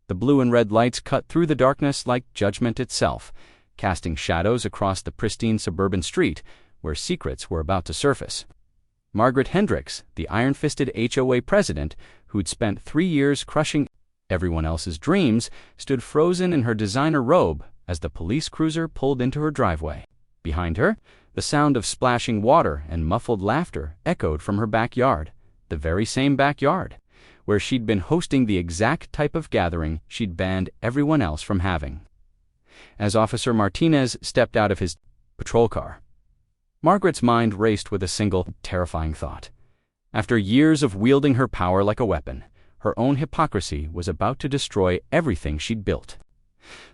The blue and red lights cut through the darkness like judgment itself, casting shadows across the pristine suburban street where secrets were about to surface. Margaret Hendricks, the iron-fisted HOA president who'd spent 3 years crushing everyone else's dreams, stood frozen in her designer robe as the police cruiser pulled into her driveway. Behind her, the sound of splashing water and muffled laughter echoed from her backyard, the very same backyard, where she'd been hosting the exact type of gathering she'd banned everyone else from having. As Officer Martinez stepped out of his patrol car, Margaret's mind raced with a single, terrifying thought. After years of wielding her power like a weapon, her own hypocrisy was about to destroy everything she'd built.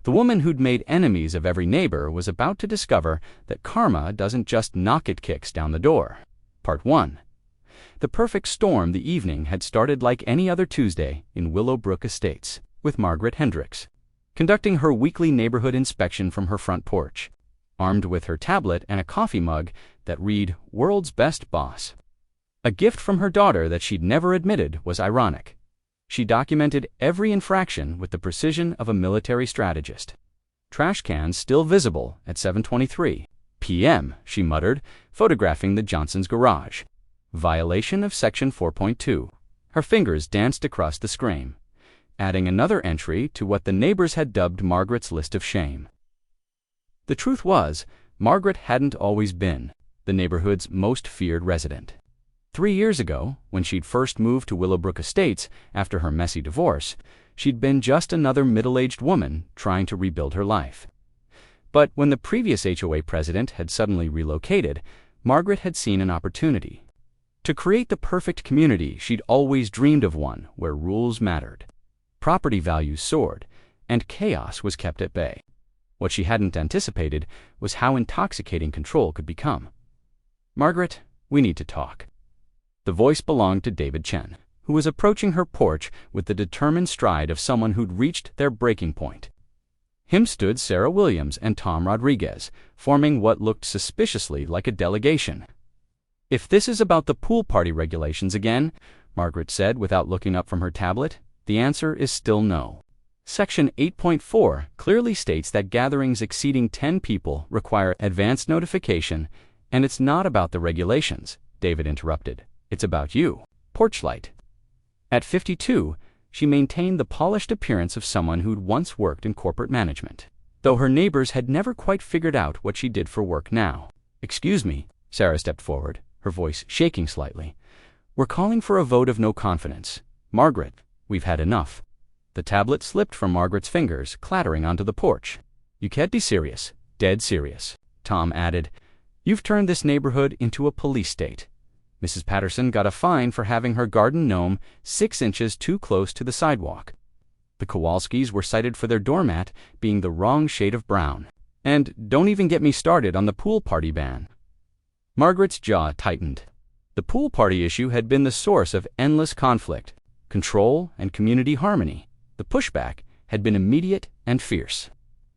The woman who'd made enemies of every neighbor was about to discover that karma doesn't just knock its kicks down the door. Part 1. The perfect storm the evening had started like any other Tuesday in Willowbrook Estates, with Margaret Hendricks conducting her weekly neighborhood inspection from her front porch, armed with her tablet and a coffee mug that read, "World's Best Boss." A gift from her daughter that she'd never admitted was ironic. She documented every infraction with the precision of a military strategist. Trash cans still visible at 7:23 p.m., she muttered, photographing the Johnsons' garage. Violation of Section 4.2. Her fingers danced across the screen, adding another entry to what the neighbors had dubbed Margaret's list of shame. The truth was, Margaret hadn't always been the neighborhood's most feared resident. 3 years ago, when she'd first moved to Willowbrook Estates after her messy divorce, she'd been just another middle-aged woman trying to rebuild her life. But when the previous HOA president had suddenly relocated, Margaret had seen an opportunity to create the perfect community she'd always dreamed of, one where rules mattered. Property values soared, and chaos was kept at bay. What she hadn't anticipated was how intoxicating control could become. "Margaret, we need to talk." The voice belonged to David Chen, who was approaching her porch with the determined stride of someone who'd reached their breaking point. Him stood Sarah Williams and Tom Rodriguez, forming what looked suspiciously like a delegation. "If this is about the pool party regulations again," Margaret said without looking up from her tablet, "the answer is still no. Section 8.4 clearly states that gatherings exceeding 10 people require advance notification, and it's not about the regulations," David interrupted. "It's about you." Porchlight. At 52, she maintained the polished appearance of someone who'd once worked in corporate management, though her neighbors had never quite figured out what she did for work now. "Excuse me," Sarah stepped forward, her voice shaking slightly. "We're calling for a vote of no confidence. Margaret, we've had enough." The tablet slipped from Margaret's fingers, clattering onto the porch. "You can't be serious." "Dead serious," Tom added. "You've turned this neighborhood into a police state. Mrs. Patterson got a fine for having her garden gnome 6 inches too close to the sidewalk. The Kowalskis were cited for their doormat being the wrong shade of brown. And don't even get me started on the pool party ban." Margaret's jaw tightened. The pool party issue had been the source of endless conflict, control, and community harmony. The pushback had been immediate and fierce.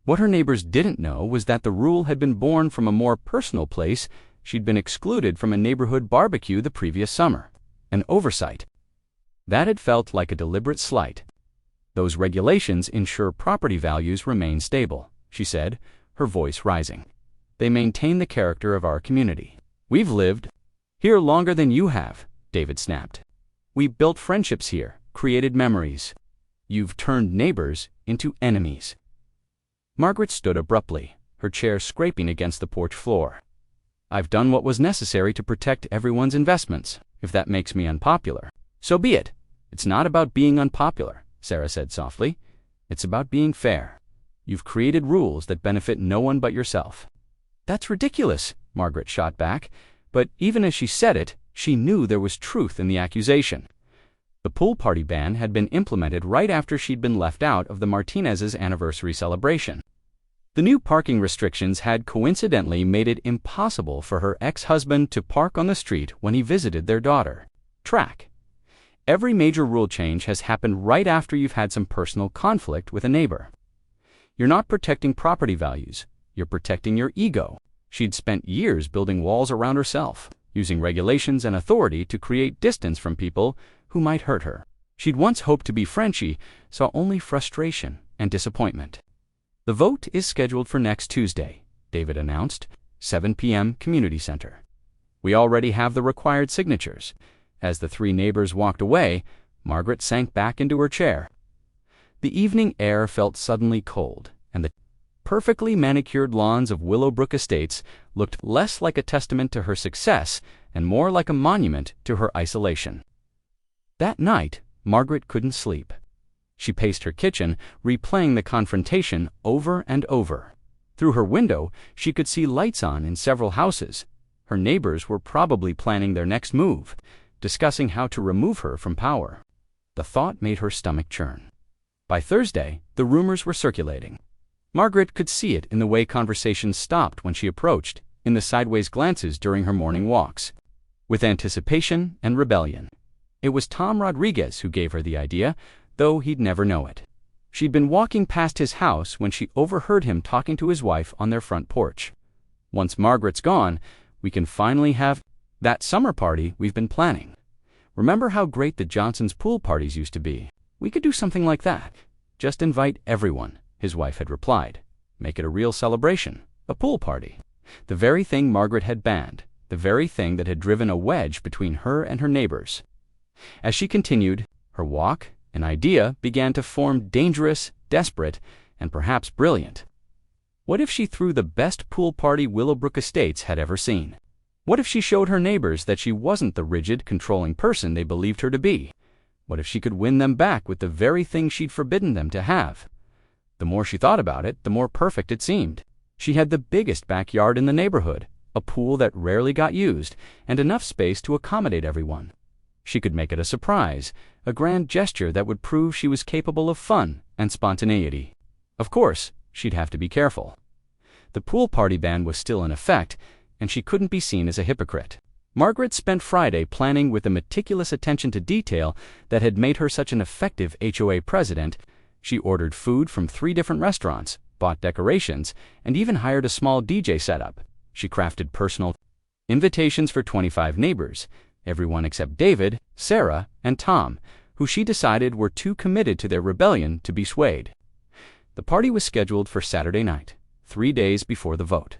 What her neighbors didn't know was that the rule had been born from a more personal place. She'd been excluded from a neighborhood barbecue the previous summer. An oversight. That had felt like a deliberate slight. "Those regulations ensure property values remain stable," she said, her voice rising. "They maintain the character of our community. We've lived here longer than you have," David snapped. "We built friendships here, created memories. You've turned neighbors into enemies." Margaret stood abruptly, her chair scraping against the porch floor. "I've done what was necessary to protect everyone's investments. If that makes me unpopular, so be it." "It's not about being unpopular," Sarah said softly. "It's about being fair. You've created rules that benefit no one but yourself." "That's ridiculous," Margaret shot back, but even as she said it, she knew there was truth in the accusation. The pool party ban had been implemented right after she'd been left out of the Martinez's anniversary celebration. The new parking restrictions had coincidentally made it impossible for her ex-husband to park on the street when he visited their daughter. Track. Every major rule change has happened right after you've had some personal conflict with a neighbor. You're not protecting property values, you're protecting your ego. She'd spent years building walls around herself, using regulations and authority to create distance from people who might hurt her. She'd once hoped to be Frenchie, saw only frustration and disappointment. "The vote is scheduled for next Tuesday," David announced, 7 p.m. Community Center. "We already have the required signatures." As the three neighbors walked away, Margaret sank back into her chair. The evening air felt suddenly cold, and the perfectly manicured lawns of Willowbrook Estates looked less like a testament to her success and more like a monument to her isolation. That night, Margaret couldn't sleep. She paced her kitchen, replaying the confrontation over and over. Through her window, she could see lights on in several houses. Her neighbors were probably planning their next move, discussing how to remove her from power. The thought made her stomach churn. By Thursday, the rumors were circulating. Margaret could see it in the way conversations stopped when she approached, in the sideways glances during her morning walks. With anticipation and rebellion. It was Tom Rodriguez who gave her the idea, though he'd never know it. She'd been walking past his house when she overheard him talking to his wife on their front porch. "Once Margaret's gone, we can finally have that summer party we've been planning. Remember how great the Johnsons' pool parties used to be? We could do something like that. Just invite everyone," his wife had replied. "Make it a real celebration, a pool party." The very thing Margaret had banned, the very thing that had driven a wedge between her and her neighbors. As she continued her walk, an idea began to form, dangerous, desperate, and perhaps brilliant. What if she threw the best pool party Willowbrook Estates had ever seen? What if she showed her neighbors that she wasn't the rigid, controlling person they believed her to be? What if she could win them back with the very thing she'd forbidden them to have? The more she thought about it, the more perfect it seemed. She had the biggest backyard in the neighborhood, a pool that rarely got used, and enough space to accommodate everyone. She could make it a surprise, a grand gesture that would prove she was capable of fun and spontaneity. Of course, she'd have to be careful. The pool party ban was still in effect, and she couldn't be seen as a hypocrite. Margaret spent Friday planning with the meticulous attention to detail that had made her such an effective HOA president. She ordered food from 3 different restaurants, bought decorations, and even hired a small DJ setup. She crafted personal invitations for 25 neighbors, everyone except David, Sarah, and Tom, who she decided were too committed to their rebellion to be swayed. The party was scheduled for Saturday night, 3 days before the vote.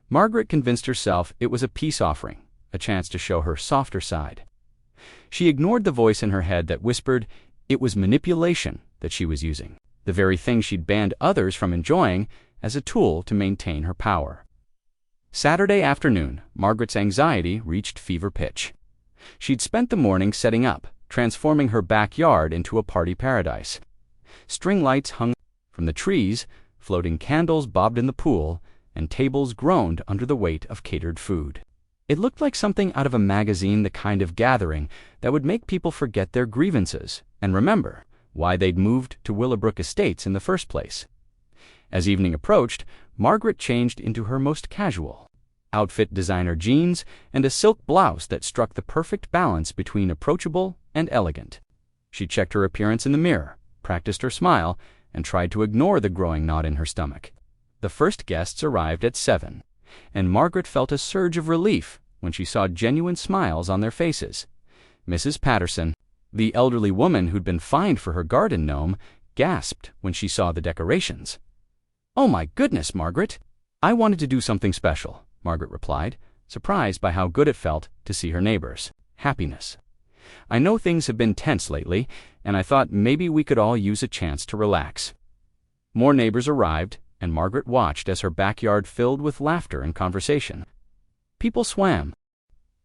Margaret convinced herself it was a peace offering, a chance to show her softer side. She ignored the voice in her head that whispered it was manipulation that she was using, the very thing she'd banned others from enjoying, as a tool to maintain her power. Saturday afternoon, Margaret's anxiety reached fever pitch. She'd spent the morning setting up, transforming her backyard into a party paradise. String lights hung from the trees, floating candles bobbed in the pool, and tables groaned under the weight of catered food. It looked like something out of a magazine, the kind of gathering that would make people forget their grievances and remember why they'd moved to Willowbrook Estates in the first place. As evening approached, Margaret changed into her most casual outfit, designer jeans, and a silk blouse that struck the perfect balance between approachable and elegant. She checked her appearance in the mirror, practiced her smile, and tried to ignore the growing knot in her stomach. The first guests arrived at 7, and Margaret felt a surge of relief when she saw genuine smiles on their faces. Mrs. Patterson, the elderly woman who'd been fined for her garden gnome, gasped when she saw the decorations. "Oh my goodness, Margaret! I wanted to do something special," Margaret replied, surprised by how good it felt to see her neighbors. Happiness. "I know things have been tense lately, and I thought maybe we could all use a chance to relax." More neighbors arrived, and Margaret watched as her backyard filled with laughter and conversation. People swam.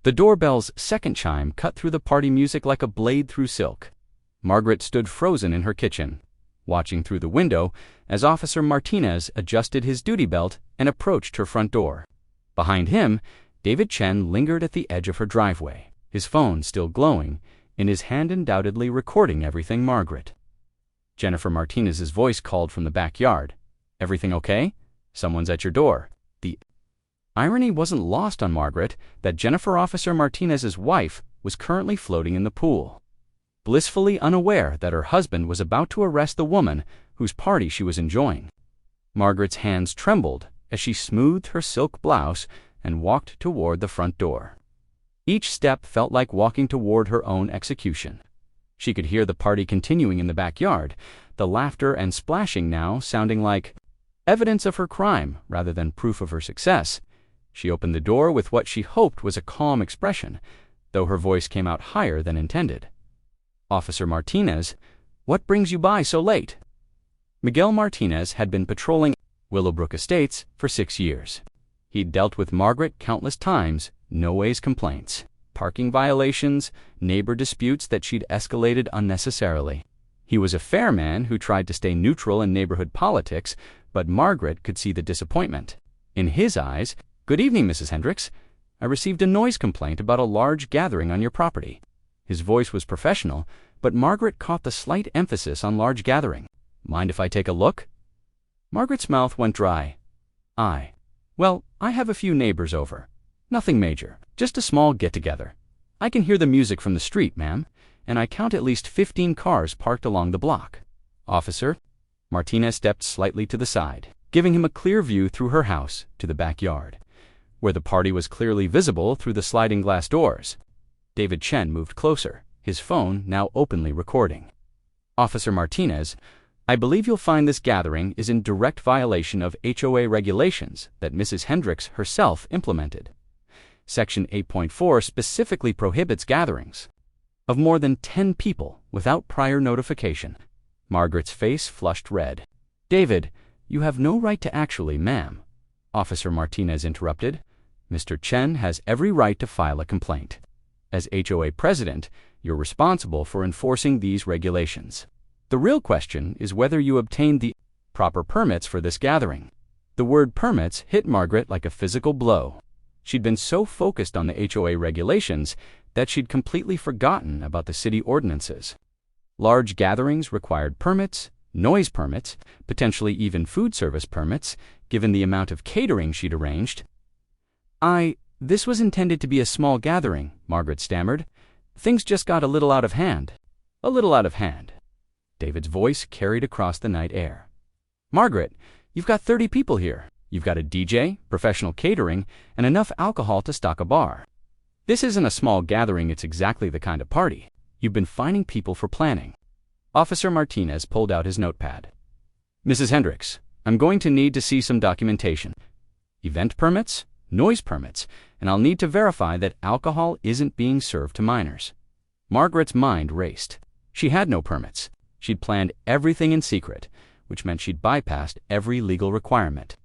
The doorbell's second chime cut through the party music like a blade through silk. Margaret stood frozen in her kitchen, watching through the window as Officer Martinez adjusted his duty belt and approached her front door. Behind him, David Chen lingered at the edge of her driveway, his phone still glowing, in his hand undoubtedly recording everything. Margaret. Jennifer Martinez's voice called from the backyard. "Everything okay? Someone's at your door." The irony wasn't lost on Margaret that Jennifer Officer Martinez's wife was currently floating in the pool, blissfully unaware that her husband was about to arrest the woman whose party she was enjoying. Margaret's hands trembled as she smoothed her silk blouse and walked toward the front door. Each step felt like walking toward her own execution. She could hear the party continuing in the backyard, the laughter and splashing now sounding like evidence of her crime rather than proof of her success. She opened the door with what she hoped was a calm expression, though her voice came out higher than intended. "Officer Martinez, what brings you by so late?" Miguel Martinez had been patrolling Willowbrook Estates for 6 years. He'd dealt with Margaret countless times, no-ways complaints, parking violations, neighbor disputes that she'd escalated unnecessarily. He was a fair man who tried to stay neutral in neighborhood politics, but Margaret could see the disappointment. In his eyes, "Good evening, Mrs. Hendricks. I received a noise complaint about a large gathering on your property." His voice was professional, but Margaret caught the slight emphasis on large gathering. "Mind if I take a look?" Margaret's mouth went dry. Well, I have a few neighbors over. Nothing major, just a small get-together. I can hear the music from the street, ma'am, and I count at least 15 cars parked along the block." "Officer?" Martinez stepped slightly to the side, giving him a clear view through her house to the backyard, where the party was clearly visible through the sliding glass doors. David Chen moved closer, his phone now openly recording. "Officer Martinez, I believe you'll find this gathering is in direct violation of HOA regulations that Mrs. Hendricks herself implemented. Section 8.4 specifically prohibits gatherings of more than 10 people without prior notification." Margaret's face flushed red. "David, you have no right to actually, ma'am," Officer Martinez interrupted. "Mr. Chen has every right to file a complaint. As HOA president, you're responsible for enforcing these regulations. The real question is whether you obtained the proper permits for this gathering." The word permits hit Margaret like a physical blow. She'd been so focused on the HOA regulations that she'd completely forgotten about the city ordinances. Large gatherings required permits, noise permits, potentially even food service permits, given the amount of catering she'd arranged. This was intended to be a small gathering," Margaret stammered. "Things just got a little out of hand." "A little out of hand." David's voice carried across the night air. "Margaret, you've got 30 people here. You've got a DJ, professional catering, and enough alcohol to stock a bar. This isn't a small gathering, it's exactly the kind of party you've been finding people for planning." Officer Martinez pulled out his notepad. "Mrs. Hendricks, I'm going to need to see some documentation. Event permits, noise permits, and I'll need to verify that alcohol isn't being served to minors." Margaret's mind raced. She had no permits. She'd planned everything in secret, which meant she'd bypassed every legal requirement.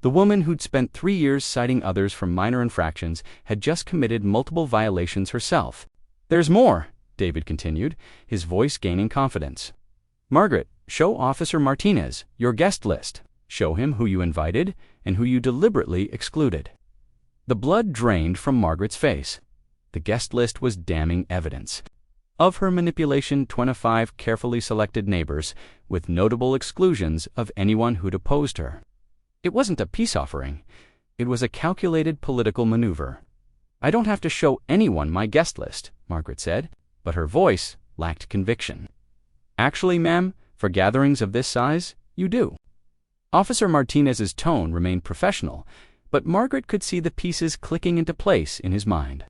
The woman who'd spent 3 years citing others for minor infractions had just committed multiple violations herself. "There's more," David continued, his voice gaining confidence. "Margaret, show Officer Martinez your guest list. Show him who you invited and who you deliberately excluded." The blood drained from Margaret's face. The guest list was damning evidence of her manipulation. 25 carefully selected neighbors, with notable exclusions of anyone who'd opposed her. It wasn't a peace offering. It was a calculated political maneuver. "I don't have to show anyone my guest list," Margaret said, but her voice lacked conviction. "Actually, ma'am, for gatherings of this size, you do." Officer Martinez's tone remained professional, but Margaret could see the pieces clicking into place in his mind.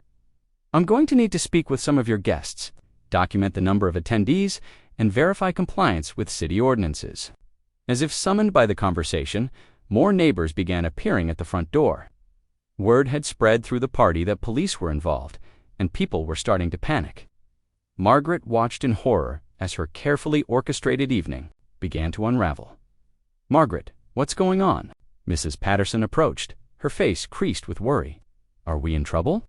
"I'm going to need to speak with some of your guests, document the number of attendees, and verify compliance with city ordinances." As if summoned by the conversation, more neighbors began appearing at the front door. Word had spread through the party that police were involved, and people were starting to panic. Margaret watched in horror as her carefully orchestrated evening began to unravel. "Margaret, what's going on?" Mrs. Patterson approached, her face creased with worry. "Are we in trouble?"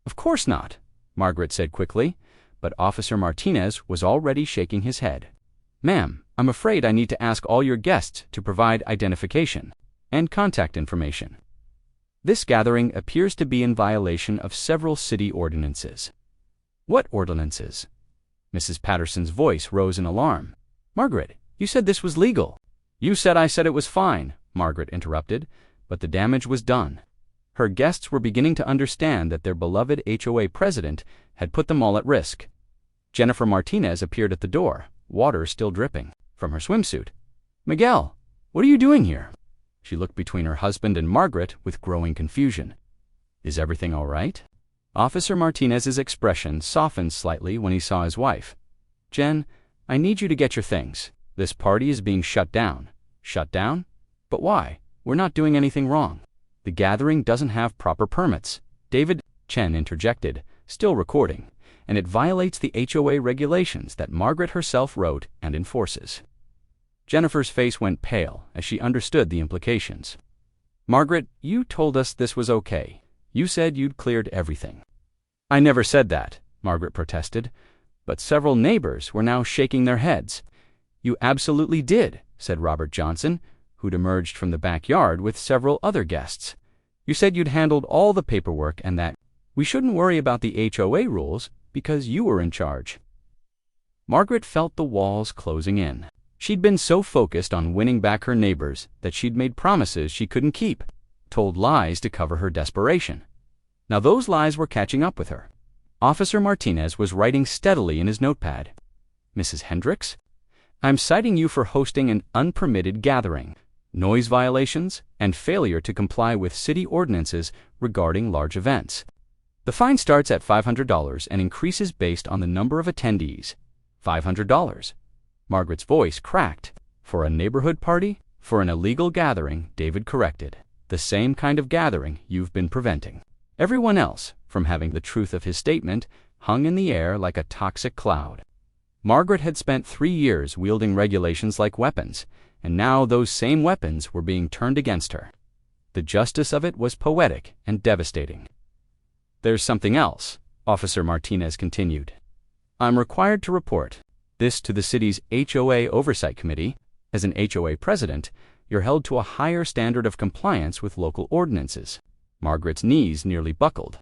"Of course not," Margaret said quickly, but Officer Martinez was already shaking his head. "Ma'am, I'm afraid I need to ask all your guests to provide identification and contact information. This gathering appears to be in violation of several city ordinances." "What ordinances?" Mrs. Patterson's voice rose in alarm. "Margaret, you said this was legal." "You said I said it was fine," Margaret interrupted, but the damage was done. Her guests were beginning to understand that their beloved HOA president had put them all at risk. Jennifer Martinez appeared at the door, water still dripping from her swimsuit. "Miguel, what are you doing here?" She looked between her husband and Margaret with growing confusion. "Is everything all right?" Officer Martinez's expression softened slightly when he saw his wife. Jen, I need you to get your things. This party is being shut down. Shut down? But why? We're not doing anything wrong. The gathering doesn't have proper permits. David, Chen interjected, still recording, and it violates the HOA regulations that Margaret herself wrote and enforces. Jennifer's face went pale as she understood the implications. Margaret, you told us this was okay. You said you'd cleared everything. I never said that, Margaret protested, but several neighbors were now shaking their heads. You absolutely did, said Robert Johnson, who'd emerged from the backyard with several other guests. You said you'd handled all the paperwork and that we shouldn't worry about the HOA rules because you were in charge. Margaret felt the walls closing in. She'd been so focused on winning back her neighbors that she'd made promises she couldn't keep, told lies to cover her desperation. Now those lies were catching up with her. Officer Martinez was writing steadily in his notepad. Mrs. Hendricks, I'm citing you for hosting an unpermitted gathering, noise violations, and failure to comply with city ordinances regarding large events. The fine starts at $500 and increases based on the number of attendees. $500. Margaret's voice cracked. For a neighborhood party? For an illegal gathering, David corrected. The same kind of gathering you've been preventing. Everyone else, from having the truth of his statement, hung in the air like a toxic cloud. Margaret had spent 3 years wielding regulations like weapons, and now those same weapons were being turned against her. The justice of it was poetic and devastating. There's something else, Officer Martinez continued. I'm required to report this to the city's HOA Oversight Committee. As an HOA president, you're held to a higher standard of compliance with local ordinances. Margaret's knees nearly buckled.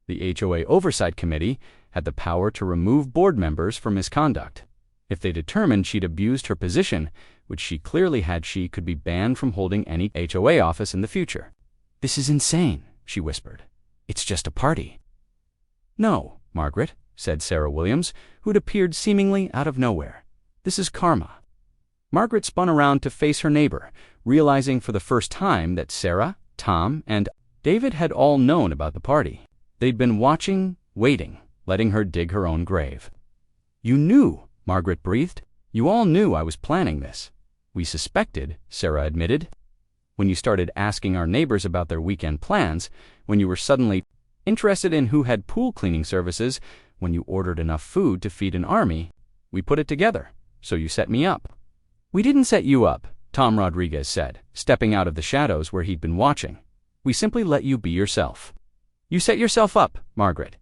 The HOA Oversight Committee had the power to remove board members for misconduct. If they determined she'd abused her position, which she clearly had, she could be banned from holding any HOA office in the future. This is insane, she whispered. It's just a party. No, Margaret, said Sarah Williams, who'd appeared seemingly out of nowhere. This is karma. Margaret spun around to face her neighbor, realizing for the first time that Sarah, Tom, and David had all known about the party. They'd been watching, waiting, letting her dig her own grave. You knew, Margaret breathed. You all knew I was planning this. We suspected, Sarah admitted. When you started asking our neighbors about their weekend plans, when you were suddenly interested in who had pool cleaning services, when you ordered enough food to feed an army, we put it together, so you set me up. We didn't set you up, Tom Rodriguez said, stepping out of the shadows where he'd been watching. We simply let you be yourself. You set yourself up, Margaret.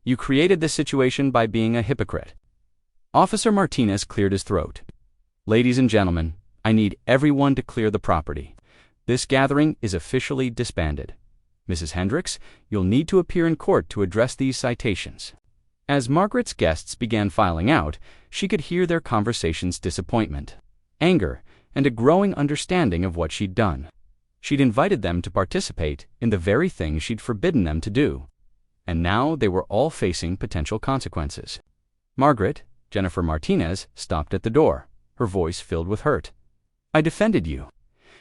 You created this situation by being a hypocrite. Officer Martinez cleared his throat. Ladies and gentlemen, I need everyone to clear the property. This gathering is officially disbanded. Mrs. Hendricks, you'll need to appear in court to address these citations. As Margaret's guests began filing out, she could hear their conversation's disappointment, anger, and a growing understanding of what she'd done. She'd invited them to participate in the very thing she'd forbidden them to do. And now they were all facing potential consequences. Margaret, Jennifer Martinez, stopped at the door, her voice filled with hurt. I defended you.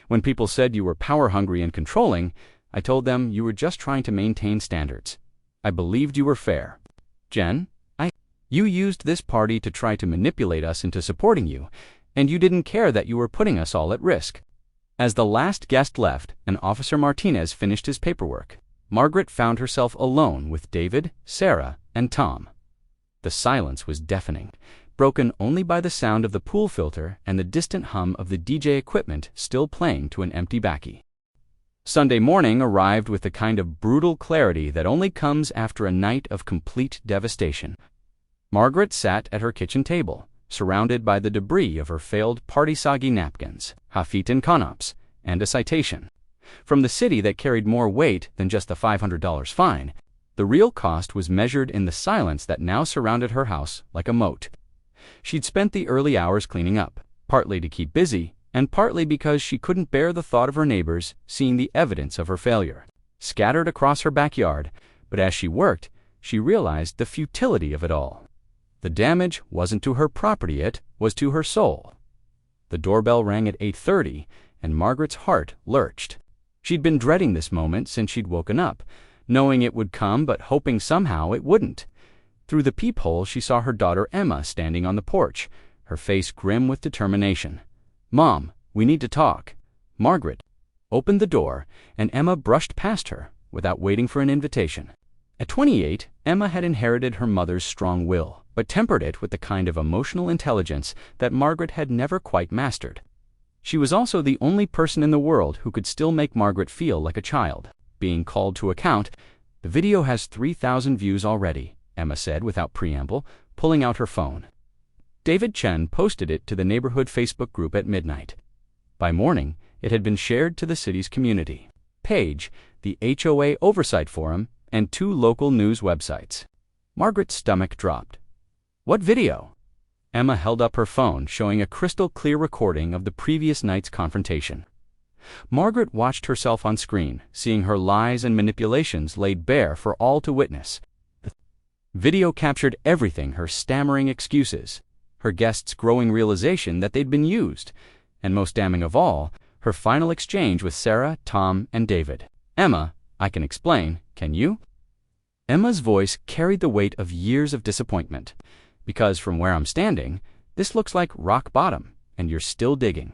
When people said you were power-hungry and controlling, I told them you were just trying to maintain standards. I believed you were fair. Jen, you used this party to try to manipulate us into supporting you, and you didn't care that you were putting us all at risk. As the last guest left and Officer Martinez finished his paperwork, Margaret found herself alone with David, Sarah, and Tom. The silence was deafening, broken only by the sound of the pool filter and the distant hum of the DJ equipment still playing to an empty backy. Sunday morning arrived with the kind of brutal clarity that only comes after a night of complete devastation. Margaret sat at her kitchen table, surrounded by the debris of her failed party-soggy napkins, hafit and konops, and a citation. From the city that carried more weight than just the $500 fine, the real cost was measured in the silence that now surrounded her house like a moat. She'd spent the early hours cleaning up, partly to keep busy, and partly because she couldn't bear the thought of her neighbors seeing the evidence of her failure, scattered across her backyard, but as she worked, she realized the futility of it all. The damage wasn't to her property, it was to her soul. The doorbell rang at 8:30, and Margaret's heart lurched. She'd been dreading this moment since she'd woken up, knowing it would come but hoping somehow it wouldn't. Through the peephole, she saw her daughter Emma standing on the porch, her face grim with determination. "Mom, we need to talk." Margaret opened the door, and Emma brushed past her without waiting for an invitation. At 28, Emma had inherited her mother's strong will, but tempered it with the kind of emotional intelligence that Margaret had never quite mastered. She was also the only person in the world who could still make Margaret feel like a child. Being called to account, "The video has 3,000 views already," Emma said without preamble, pulling out her phone. David Chen posted it to the neighborhood Facebook group at midnight. By morning, it had been shared to the city's community page, the HOA oversight forum, and 2 local news websites. Margaret's stomach dropped. "What video?" Emma held up her phone, showing a crystal-clear recording of the previous night's confrontation. Margaret watched herself on screen, seeing her lies and manipulations laid bare for all to witness. The video captured everything: her stammering excuses, her guests' growing realization that they'd been used, and most damning of all, her final exchange with Sarah, Tom, and David. "Emma, I can explain, can you?" Emma's voice carried the weight of years of disappointment. "Because from where I'm standing, this looks like rock bottom, and you're still digging."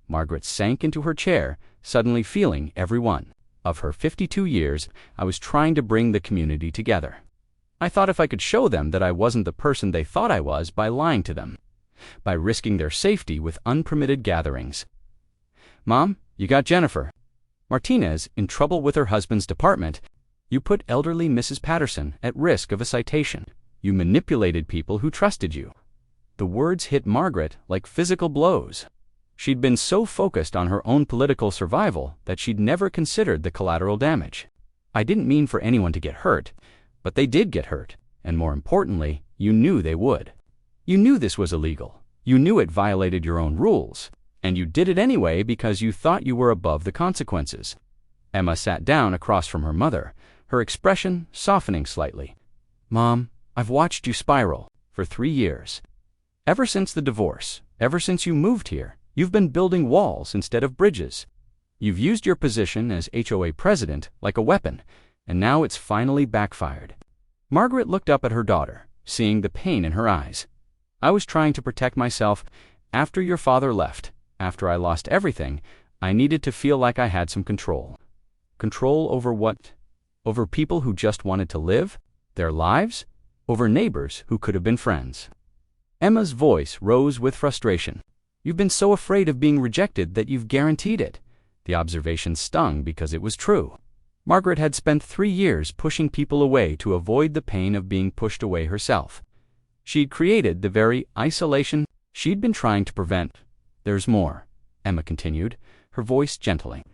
Margaret sank into her chair, suddenly feeling every one of her 52 years. "I was trying to bring the community together. I thought if I could show them that I wasn't the person they thought I was by lying to them, by risking their safety with unpermitted gatherings." "Mom, you got Jennifer Martinez in trouble with her husband's department. You put elderly Mrs. Patterson at risk of a citation. You manipulated people who trusted you." The words hit Margaret like physical blows. She'd been so focused on her own political survival that she'd never considered the collateral damage. "I didn't mean for anyone to get hurt, but they did get hurt, and more importantly, you knew they would. You knew this was illegal. You knew it violated your own rules, and you did it anyway because you thought you were above the consequences." Emma sat down across from her mother, her expression softening slightly. "Mom, I've watched you spiral for 3 years. Ever since the divorce, ever since you moved here, you've been building walls instead of bridges. You've used your position as HOA president like a weapon, and now it's finally backfired." Margaret looked up at her daughter, seeing the pain in her eyes. "I was trying to protect myself. After your father left, after I lost everything, I needed to feel like I had some control." Control over what? Over people who just wanted to live their lives? Over neighbors who could have been friends? Emma's voice rose with frustration. "You've been so afraid of being rejected that you've guaranteed it." The observation stung because it was true. Margaret had spent 3 years pushing people away to avoid the pain of being pushed away herself. She'd created the very isolation she'd been trying to prevent. "There's more," Emma continued, her voice gentling.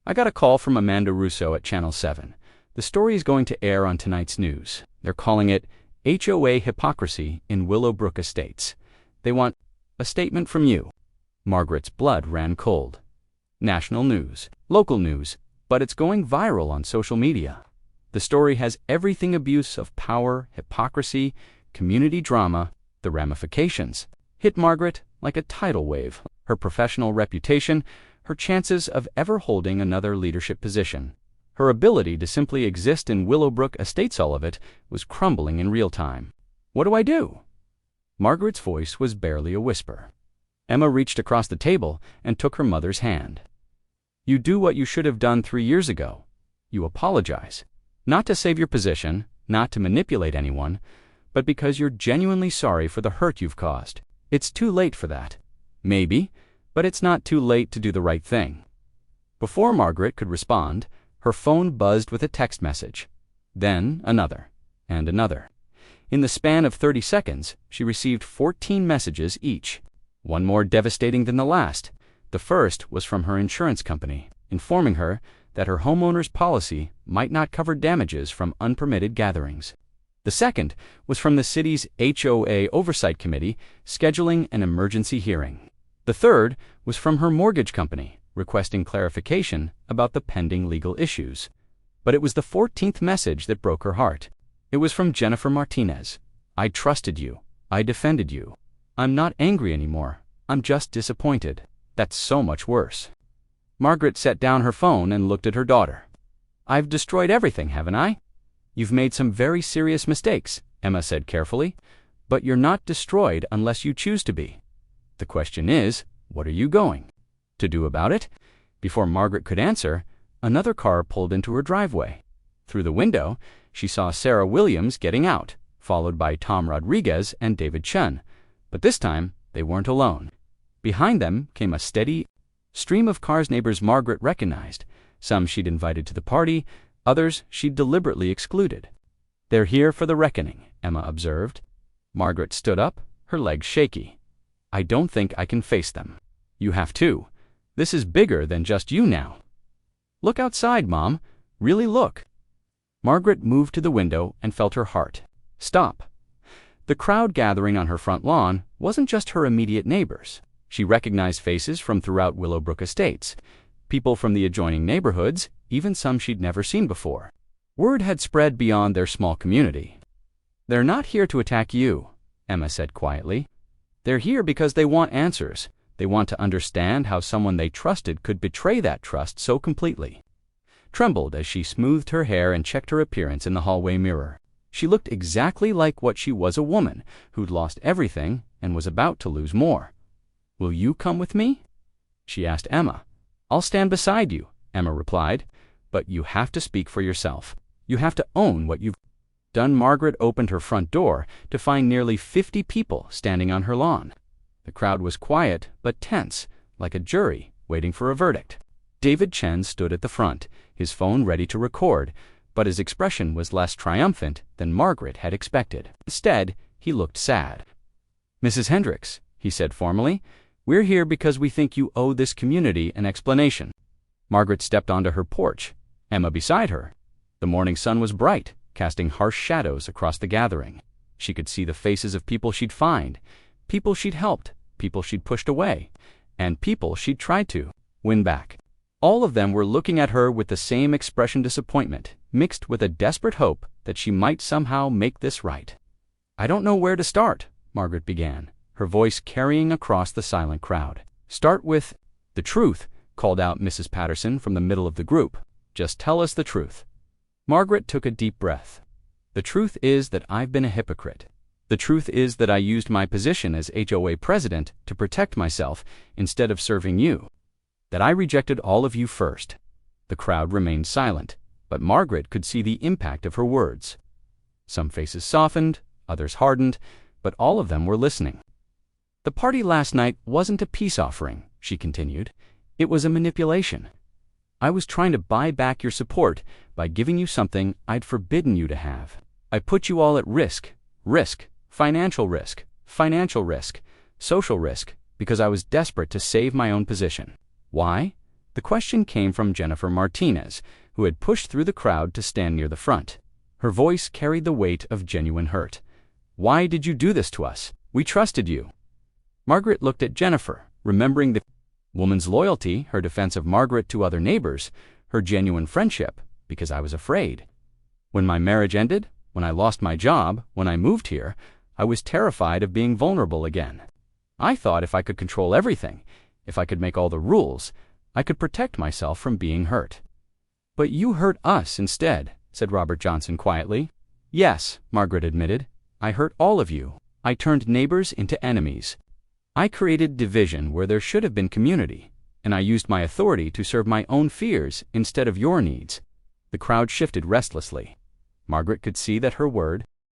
"I got a call from Amanda Russo at Channel 7. The story is going to air on tonight's news. They're calling it HOA Hypocrisy in Willowbrook Estates. They want a statement from you." Margaret's blood ran cold. National news, local news, but it's going viral on social media. The story has everything: abuse of power, hypocrisy, community drama. The ramifications hit Margaret like a tidal wave. Her professional reputation, her chances of ever holding another leadership position, her ability to simply exist in Willowbrook Estates, all of it was crumbling in real time. "What do I do?" Margaret's voice was barely a whisper. Emma reached across the table and took her mother's hand. "You do what you should have done 3 years ago. You apologize. Not to save your position, not to manipulate anyone, but because you're genuinely sorry for the hurt you've caused. It's too late for that. Maybe, but it's not too late to do the right thing." Before Margaret could respond, her phone buzzed with a text message. Then another, and another. In the span of 30 seconds, she received 14 messages each, one more devastating than the last. The first was from her insurance company, informing her that her homeowner's policy might not cover damages from unpermitted gatherings. The second was from the city's HOA Oversight Committee scheduling an emergency hearing. The third was from her mortgage company, requesting clarification about the pending legal issues. But it was the 14th message that broke her heart. It was from Jennifer Martinez. "I trusted you. I defended you. I'm not angry anymore. I'm just disappointed. That's so much worse." Margaret set down her phone and looked at her daughter. "I've destroyed everything, haven't I? You've made some very serious mistakes, Emma said carefully. "But you're not destroyed unless you choose to be. The question is, what are you going to do about it?" Before Margaret could answer, another car pulled into her driveway. Through the window, she saw Sarah Williams getting out, followed by Tom Rodriguez and David Chun. But this time, they weren't alone. Behind them came a steady stream of cars neighbors Margaret recognized. Some she'd invited to the party, others she'd deliberately excluded. "They're here for the reckoning," Emma observed. Margaret stood up, her legs shaky. "I don't think I can face them." "You have to. This is bigger than just you now." "Look outside, Mom. Really look." Margaret moved to the window and felt her heart stop. The crowd gathering on her front lawn wasn't just her immediate neighbors. She recognized faces from throughout Willowbrook Estates, people from the adjoining neighborhoods, even some she'd never seen before. Word had spread beyond their small community. "They're not here to attack you," Emma said quietly. "They're here because they want answers. They want to understand how someone they trusted could betray that trust so completely." Trembled as she smoothed her hair and checked her appearance in the hallway mirror. She looked exactly like what she was, a woman who'd lost everything and was about to lose more. "Will you come with me?" she asked Emma. "I'll stand beside you," Emma replied, "but you have to speak for yourself. You have to own what you've done." Margaret opened her front door to find nearly 50 people standing on her lawn. The crowd was quiet but tense, like a jury waiting for a verdict. David Chen stood at the front, his phone ready to record, but his expression was less triumphant than Margaret had expected. Instead, he looked sad. "Mrs. Hendricks," he said formally, "we're here because we think you owe this community an explanation." Margaret stepped onto her porch, Emma beside her. The morning sun was bright, casting harsh shadows across the gathering. She could see the faces of people she'd fined, people she'd helped, people she'd pushed away, and people she'd tried to win back. All of them were looking at her with the same expression: disappointment, mixed with a desperate hope that she might somehow make this right. "I don't know where to start," Margaret began, her voice carrying across the silent crowd. "Start with the truth," called out Mrs. Patterson from the middle of the group. "Just tell us the truth." Margaret took a deep breath. "The truth is that I've been a hypocrite. The truth is that I used my position as HOA president to protect myself instead of serving you. That I rejected all of you first." The crowd remained silent, but Margaret could see the impact of her words. Some faces softened, others hardened, but all of them were listening. "The party last night wasn't a peace offering," she continued. "It was a manipulation. I was trying to buy back your support by giving you something I'd forbidden you to have. I put you all at risk, financial risk, social risk, because I was desperate to save my own position." "Why?" The question came from Jennifer Martinez, who had pushed through the crowd to stand near the front. Her voice carried the weight of genuine hurt. "Why did you do this to us? We trusted you." Margaret looked at Jennifer, remembering the woman's loyalty, her defense of Margaret to other neighbors, her genuine friendship. "Because I was afraid. When my marriage ended, when I lost my job, when I moved here, I was terrified of being vulnerable again. I thought if I could control everything, if I could make all the rules, I could protect myself from being hurt." "But you hurt us instead," said Robert Johnson quietly. "Yes," Margaret admitted. "I hurt all of you. I turned neighbors into enemies. I created division where there should have been community, and I used my authority to serve my own fears instead of your needs." The crowd shifted restlessly. Margaret could see that her word